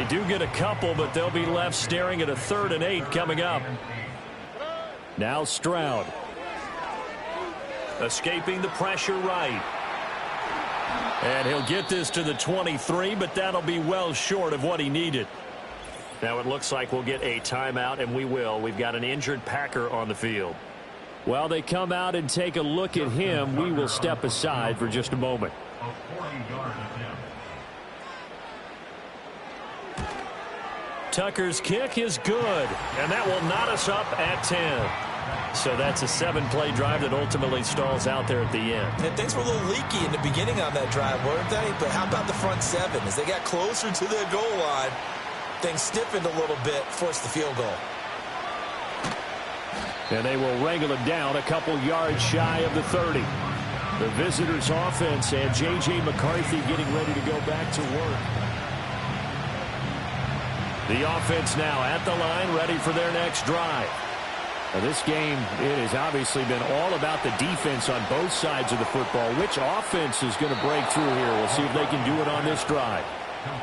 do get a couple, but they'll be left staring at a 3rd and 8 coming up. Now Stroud. Escaping the pressure right. And he'll get this to the 23, but that'll be well short of what he needed. Now it looks like we'll get a timeout, and we will. We've got an injured Packer on the field. While they come out and take a look at him, we will step aside for just a moment. Tucker's kick is good, and that will knot us up at 10. So that's a 7-play drive that ultimately stalls out there at the end. And things were a little leaky in the beginning on that drive, weren't they? But how about the front 7? As they got closer to their goal line, things stiffened a little bit, forced the field goal. And they will wrangle it down a couple yards shy of the 30. The visitors' offense and J.J. McCarthy getting ready to go back to work. The offense now at the line, ready for their next drive. Now this game, it has obviously been all about the defense on both sides of the football. Which offense is going to break through here? We'll see if they can do it on this drive.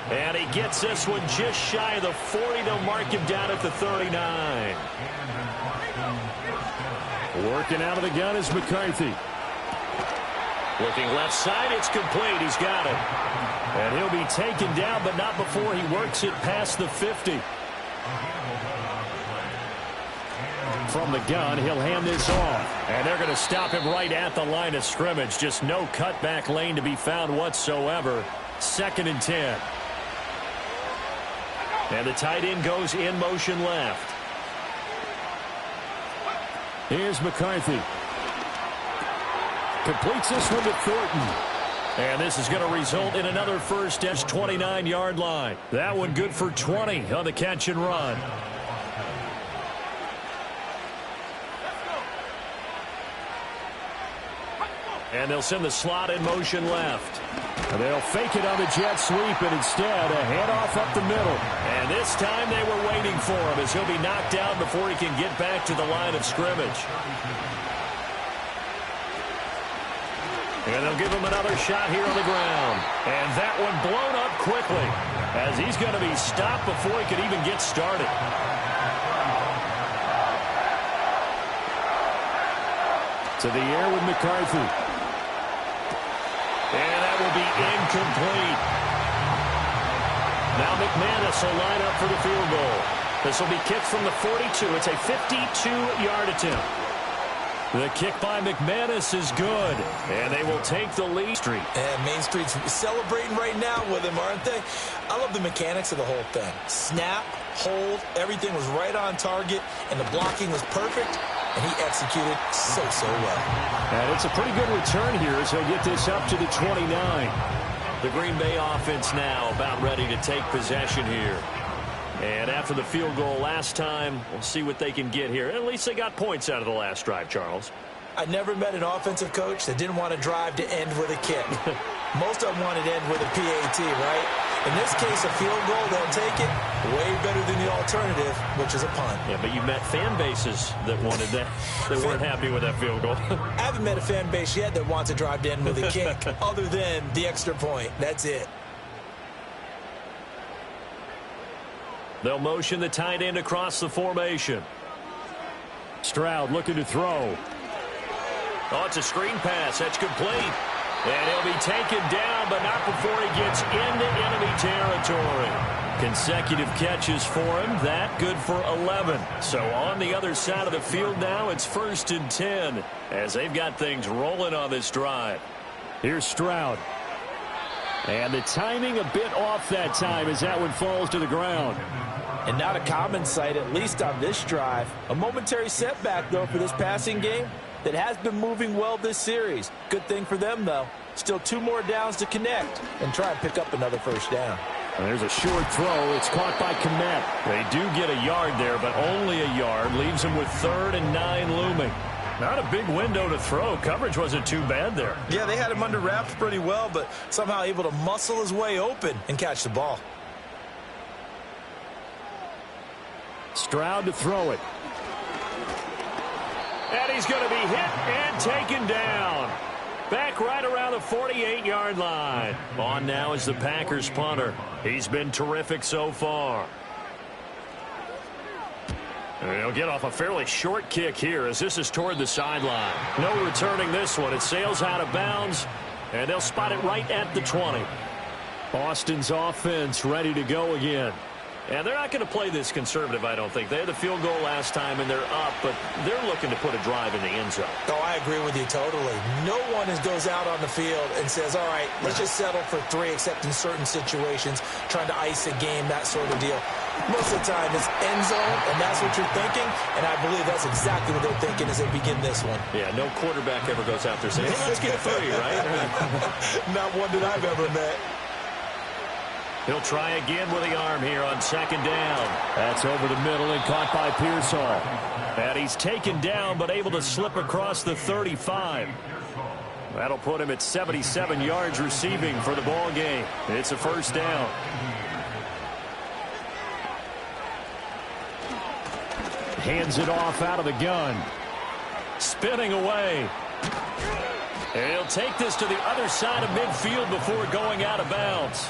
And he gets this one just shy of the 40. They'll mark him down at the 39. Working out of the gun is McCarthy. Looking left side, it's complete. He's got it. And he'll be taken down, but not before he works it past the 50. From the gun, he'll hand this off. And they're going to stop him right at the line of scrimmage. Just no cutback lane to be found whatsoever. 2nd and 10. And the tight end goes in motion left. Here's McCarthy. Completes this one to Thornton. And this is going to result in another first down, 29-yard line. That one good for 20 on the catch and run. And they'll send the slot in motion left. And they'll fake it on the jet sweep, and instead a handoff up the middle. And this time they were waiting for him as he'll be knocked down before he can get back to the line of scrimmage. And they'll give him another shot here on the ground. And that one blown up quickly as he's going to be stopped before he could even get started. To the air with McCarthy. And that will be incomplete. Now McManus will line up for the field goal. This will be kicked from the 42. It's a 52-yard attempt. The kick by McManus is good, and they will take the lead. And Main Street's celebrating right now with him, aren't they? I love the mechanics of the whole thing. Snap, hold, everything was right on target, and the blocking was perfect, and he executed so well. And it's a pretty good return here as he'll get this up to the 29. The Green Bay offense now about ready to take possession here. And after the field goal last time, we'll see what they can get here. At least they got points out of the last drive, Charles. I never met an offensive coach that didn't want to drive to end with a kick. Most of them wanted to end with a PAT, right? In this case, a field goal, they'll take it. Way better than the alternative, which is a punt. Yeah, but you met fan bases that wanted that. They weren't happy with that field goal. I haven't met a fan base yet that wants to drive to end with a kick, other than the extra point. That's it. They'll motion the tight end across the formation. Stroud looking to throw. Oh, it's a screen pass. That's complete. And he'll be taken down, but not before he gets into enemy territory. Consecutive catches for him. That good for 11. So on the other side of the field now, it's 1st and 10 as they've got things rolling on this drive. Here's Stroud. And the timing a bit off that time as that one falls to the ground. And not a common sight, at least on this drive. A momentary setback, though, for this passing game that has been moving well this series. Good thing for them, though. Still 2 more downs to connect and try and pick up another first down. And there's a short throw. It's caught by Kmet. They do get a yard there, but only a yard. Leaves them with 3rd and 9 looming. Not a big window to throw. Coverage wasn't too bad there. Yeah, they had him under wraps pretty well, but somehow able to muscle his way open and catch the ball. Stroud to throw it. And he's going to be hit and taken down. Back right around the 48-yard line. On now is the Packers punter. He's been terrific so far. And he'll get off a fairly short kick here as this is toward the sideline. No returning this one. It sails out of bounds, and they'll spot it right at the 20. Boston's offense ready to go again. And they're not going to play this conservative, I don't think. They had the field goal last time, and they're up, but they're looking to put a drive in the end zone. Oh, I agree with you totally. No one goes out on the field and says, all right, let's just settle for 3, except in certain situations, trying to ice a game, that sort of deal. Most of the time, it's end zone, and that's what you're thinking, and I believe that's exactly what they're thinking as they begin this one. Yeah, no quarterback ever goes out there saying, hey, let's get 3, right? Not one that I've ever met. He'll try again with the arm here on second down. That's over the middle and caught by Pearsall. And he's taken down but able to slip across the 35. That'll put him at 77 yards receiving for the ball game. It's a first down. Hands it off out of the gun. Spinning away. And he'll take this to the other side of midfield before going out of bounds.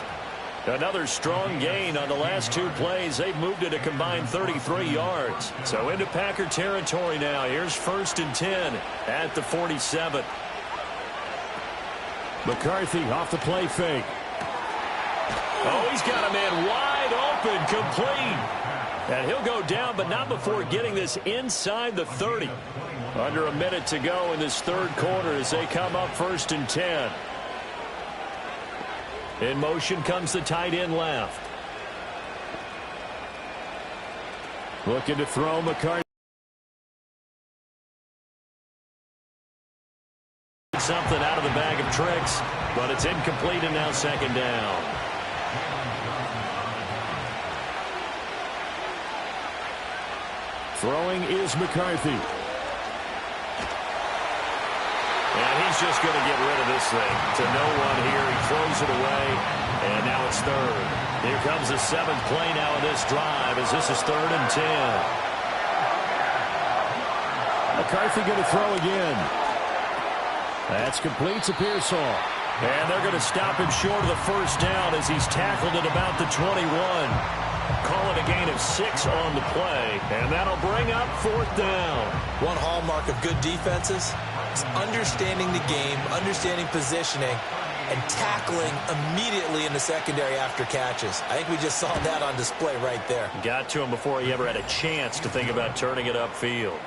Another strong gain on the last 2 plays. They've moved it a combined 33 yards. So into Packer territory now. Here's 1st and 10 at the 47. McCarthy off the play fake. Oh, he's got a man wide open, complete. And he'll go down, but not before getting this inside the 30. Under a minute to go in this third quarter as they come up 1st and 10. In motion comes the tight end left. Looking to throw McCarthy. Something out of the bag of tricks, but it's incomplete and now second down. Throwing is McCarthy. And he's just going to get rid of this thing to no one here. He throws it away, and now it's 3rd. Here comes the 7th play now of this drive as this is 3rd and 10. McCarthy going to throw again. That's complete to Pearsall. And they're going to stop him short of the first down as he's tackled at about the 21. Call it a gain of 6 on the play, and that'll bring up 4th down. One hallmark of good defenses is understanding the game, understanding positioning, and tackling immediately in the secondary after catches. I think we just saw that on display right there. Got to him before he ever had a chance to think about turning it upfield.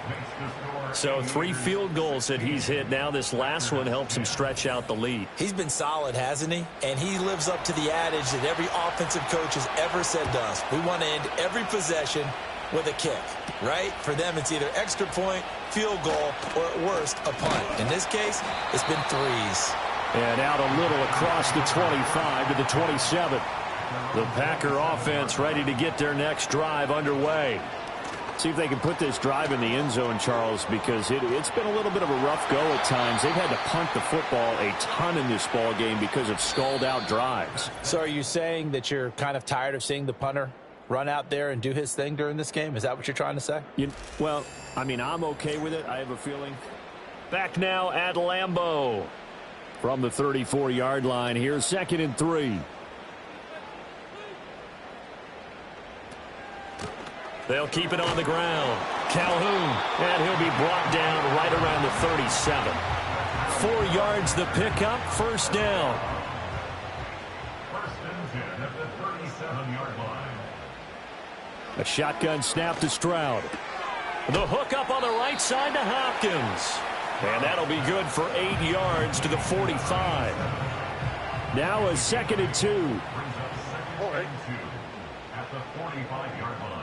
So 3 field goals that he's hit now. This last one helps him stretch out the lead. He's been solid, hasn't he? And he lives up to the adage that every offensive coach has ever said to us. We want to end every possession with a kick, right? For them, it's either extra point, field goal, or at worst, a punt. In this case, it's been 3s. And out a little across the 25 to the 27. The Packer offense ready to get their next drive underway. See if they can put this drive in the end zone, Charles, because it's been a little bit of a rough go at times. They've had to punt the football a ton in this ball game because of stalled-out drives. So are you saying that you're kind of tired of seeing the punter run out there and do his thing during this game? Is that what you're trying to say? Well, I mean, I'm okay with it. I have a feeling. Back now at Lambeau. From the 34-yard line, here's 2nd and 3. They'll keep it on the ground. Calhoun, and he'll be brought down right around the 37. 4 yards the pickup, first down. 1st and 10 at the 37-yard line. A shotgun snap to Stroud. The hook up on the right side to Hopkins. And that'll be good for 8 yards to the 45. Now a 2nd and 2. Brings up 2nd and 2 at the 45-yard line.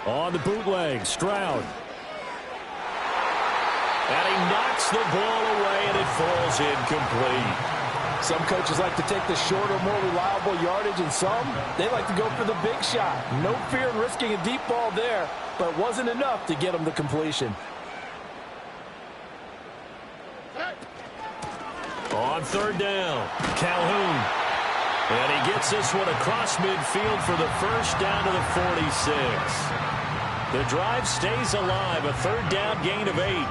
On the bootleg, Stroud. And he knocks the ball away, and it falls incomplete. Some coaches like to take the shorter, more reliable yardage, and some, they like to go for the big shot. No fear in risking a deep ball there, but it wasn't enough to get them the completion. On 3rd down, Calhoun. And he gets this one across midfield for the first down to the 46. The drive stays alive, a 3rd down gain of 8.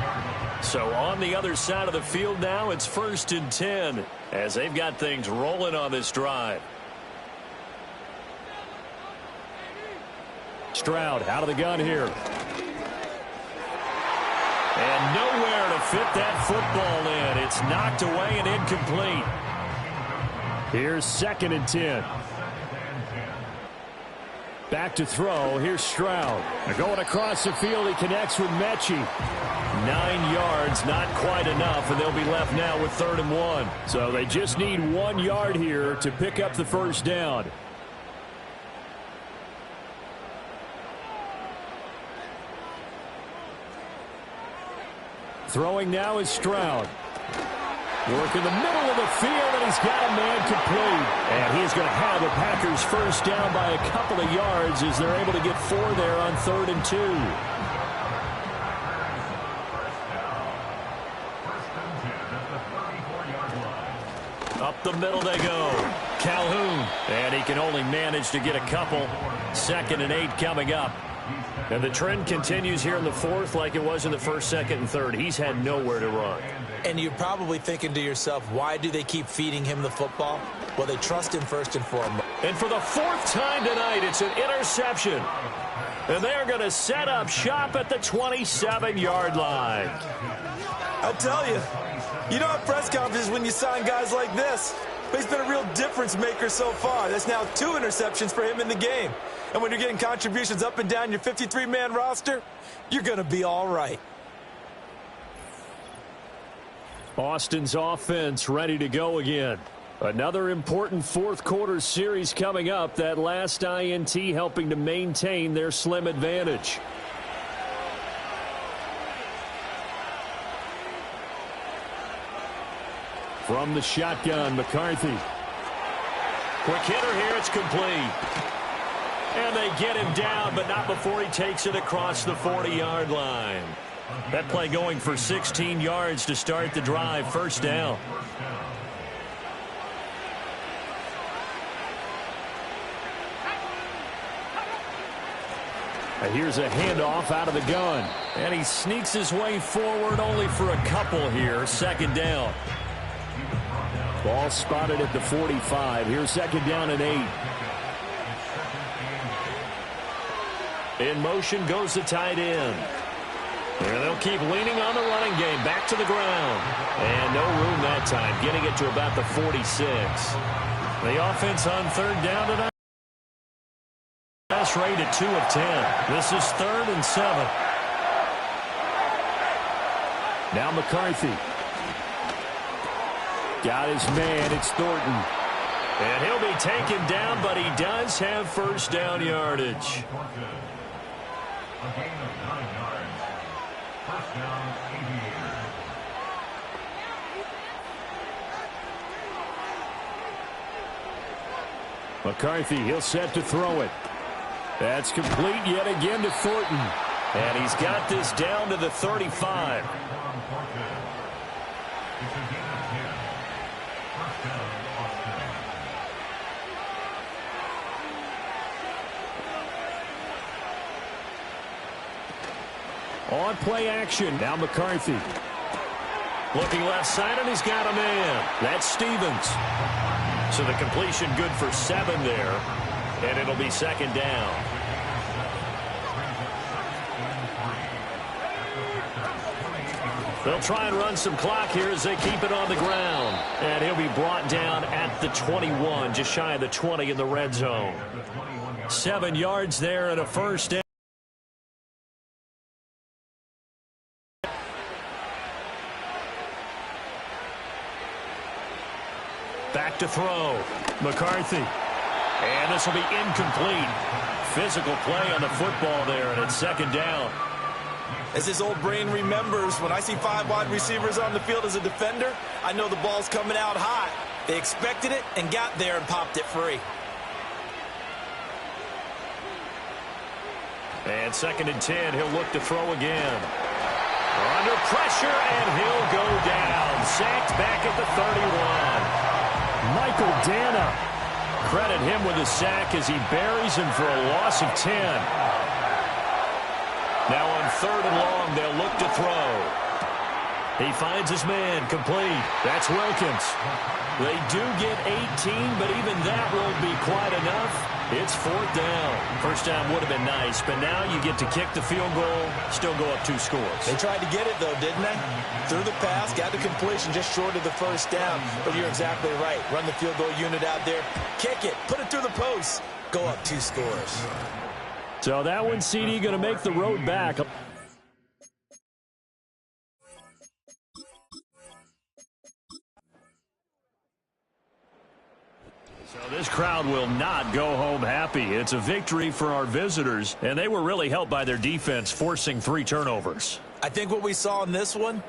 So on the other side of the field now, it's 1st and 10 as they've got things rolling on this drive. Stroud out of the gun here. And nowhere to fit that football in. It's knocked away and incomplete. Here's 2nd and 10. Back to throw. Here's Stroud. They're going across the field. He connects with Mechie. 9 yards, not quite enough, and they'll be left now with 3rd and 1. So they just need 1 yard here to pick up the first down. Throwing now is Stroud. Work in the middle of the field, and he's got a man complete. And he's going to have the Packers first down by a couple of yards as they're able to get 4 there on 3rd and 2. Up the middle they go. Calhoun. And he can only manage to get a couple. 2nd and 8 coming up. And the trend continues here in the 4th like it was in the 1st, 2nd, and 3rd. He's had nowhere to run. And you're probably thinking to yourself, why do they keep feeding him the football? Well, they trust him first and foremost. And for the 4th time tonight, it's an interception. And they're going to set up shop at the 27-yard line. I'll tell you, you don't have press conferences when you sign guys like this. But he's been a real difference maker so far. That's now 2 interceptions for him in the game. And when you're getting contributions up and down your 53-man roster, you're going to be all right. Austin's offense ready to go again. Another important 4th quarter series coming up. That last INT helping to maintain their slim advantage. From the shotgun, McCarthy. Quick hitter here, it's complete. And they get him down, but not before he takes it across the 40-yard line. That play going for 16 yards to start the drive. First down. And here's a handoff out of the gun. And he sneaks his way forward only for a couple here. 2nd down. Ball spotted at the 45. Here's 2nd down and 8. In motion goes the tight end. And they'll keep leaning on the running game. Back to the ground. And no room that time. Getting it to about the 46. The offense on 3rd down tonight. Pass rate at 2 of 10. This is 3rd and 7. Now McCarthy. Got his man. It's Thornton. And he'll be taken down, but he does have first down yardage. A gain of 9 yards. First down, Aviators. McCarthy, he'll set to throw it. That's complete yet again to Thornton. And he's got this down to the 35. It's a gain of 10. First down, Austin. On play action. Now McCarthy. Looking left side, and he's got a man. That's Stevens. So the completion good for 7 there. And it'll be 2nd down. They'll try and run some clock here as they keep it on the ground. And he'll be brought down at the 21, just shy of the 20 in the red zone. 7 yards there and a first down. Back to throw. McCarthy. And this will be incomplete. Physical play on the football there, and it's 2nd down. As his old brain remembers, when I see 5 wide receivers on the field as a defender, I know the ball's coming out hot. They expected it and got there and popped it free. And 2nd and 10, he'll look to throw again. Under pressure, and he'll go down. Sacked back at the 31. Michael Dana. Credit him with a sack as he buries him for a loss of 10. Now on 3rd and long, they'll look to throw. He finds his man, complete. That's Wilkins. They do get 18, but even that won't be quite enough. It's 4th down. First down would have been nice, but now you get to kick the field goal, still go up 2 scores. They tried to get it, though, didn't they? Threw the pass, got the completion just short of the first down. But you're exactly right. Run the field goal unit out there, kick it, put it through the post, go up 2 scores. So that one, CD, going to make the road back. So this crowd will not go home happy. It's a victory for our visitors, and they were really helped by their defense forcing 3 turnovers. I think what we saw in this one,